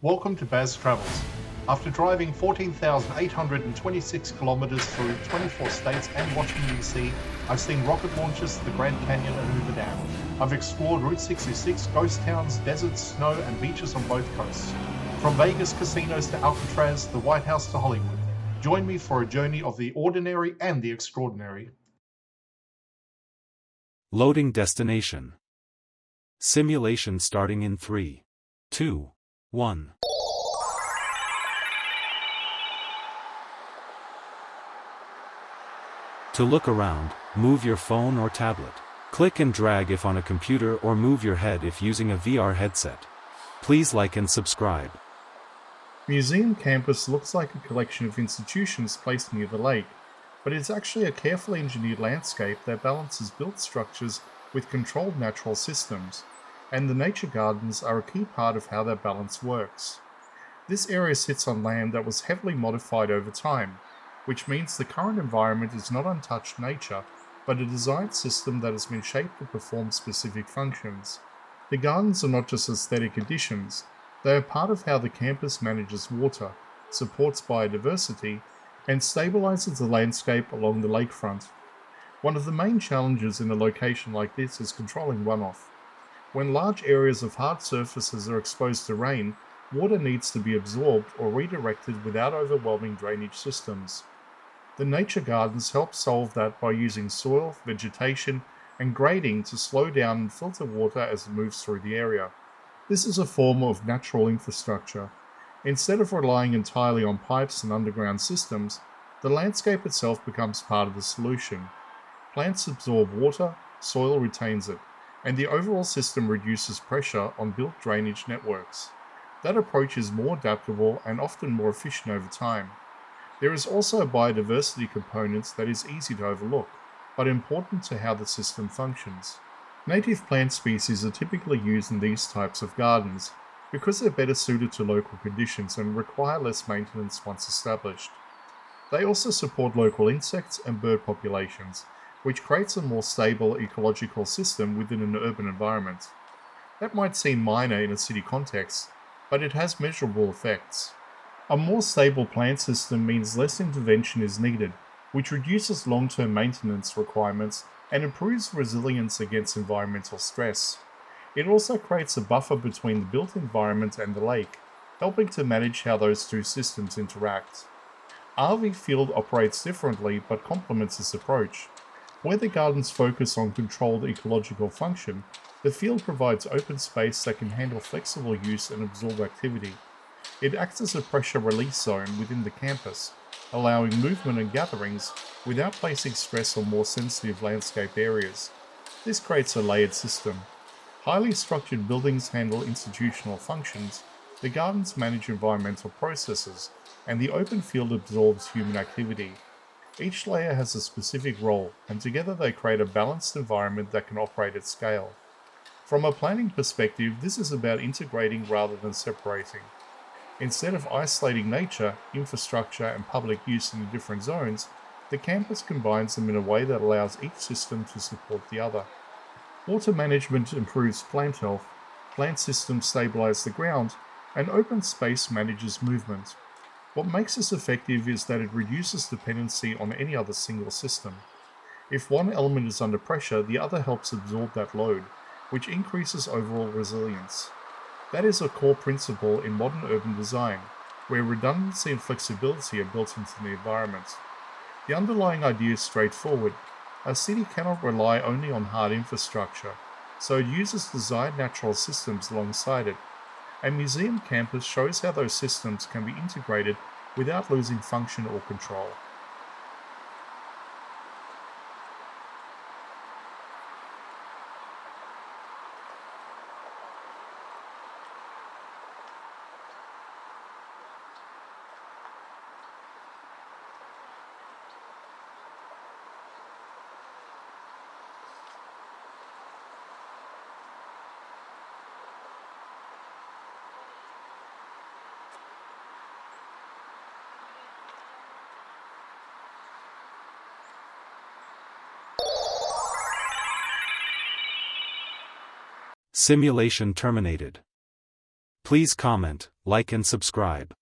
Welcome to Baz Travels. After driving 14,826 kilometers through 24 states and Washington DC, I've seen rocket launches to the Grand Canyon and Hoover Dam. I've explored Route 66, ghost towns, deserts, snow, and beaches on both coasts. From Vegas casinos to Alcatraz, the White House to Hollywood. Join me for a journey of the ordinary and the extraordinary. Loading destination. Simulation starting in 3, 2, 1. To look around, move your phone or tablet. Click and drag if on a computer or move your head if using a VR headset. Please like and subscribe. Museum Campus looks like a collection of institutions placed near the lake, but it's actually a carefully engineered landscape that balances built structures with controlled natural systems, and the nature gardens are a key part of how that balance works. This area sits on land that was heavily modified over time, which means the current environment is not untouched nature, but a design system that has been shaped to perform specific functions. The gardens are not just aesthetic additions, they are part of how the campus manages water, supports biodiversity, and stabilizes the landscape along the lakefront. One of the main challenges in a location like this is controlling runoff. When large areas of hard surfaces are exposed to rain, water needs to be absorbed or redirected without overwhelming drainage systems. The nature gardens help solve that by using soil, vegetation, and grading to slow down and filter water as it moves through the area. This is a form of natural infrastructure. Instead of relying entirely on pipes and underground systems, the landscape itself becomes part of the solution. Plants absorb water, soil retains it, and the overall system reduces pressure on built drainage networks. That approach is more adaptable and often more efficient over time. There is also a biodiversity component that is easy to overlook, but important to how the system functions. Native plant species are typically used in these types of gardens because they're better suited to local conditions and require less maintenance once established. They also support local insects and bird populations, which creates a more stable ecological system within an urban environment. That might seem minor in a city context, but it has measurable effects. A more stable plant system means less intervention is needed, which reduces long-term maintenance requirements and improves resilience against environmental stress. It also creates a buffer between the built environment and the lake, helping to manage how those two systems interact. RV Field operates differently but complements this approach. Where the gardens focus on controlled ecological function, the field provides open space that can handle flexible use and absorb activity. It acts as a pressure release zone within the campus, allowing movement and gatherings without placing stress on more sensitive landscape areas. This creates a layered system. Highly structured buildings handle institutional functions, the gardens manage environmental processes, and the open field absorbs human activity. Each layer has a specific role, and together they create a balanced environment that can operate at scale. From a planning perspective, this is about integrating rather than separating. Instead of isolating nature, infrastructure, and public use into different zones, the campus combines them in a way that allows each system to support the other. Water management improves plant health, plant systems stabilize the ground, and open space manages movement. What makes this effective is that it reduces dependency on any other single system. If one element is under pressure, the other helps absorb that load, which increases overall resilience. That is a core principle in modern urban design, where redundancy and flexibility are built into the environment. The underlying idea is straightforward. A city cannot rely only on hard infrastructure, so it uses designed natural systems alongside it. A museum campus shows how those systems can be integrated without losing function or control. Simulation terminated. Please comment, like and subscribe.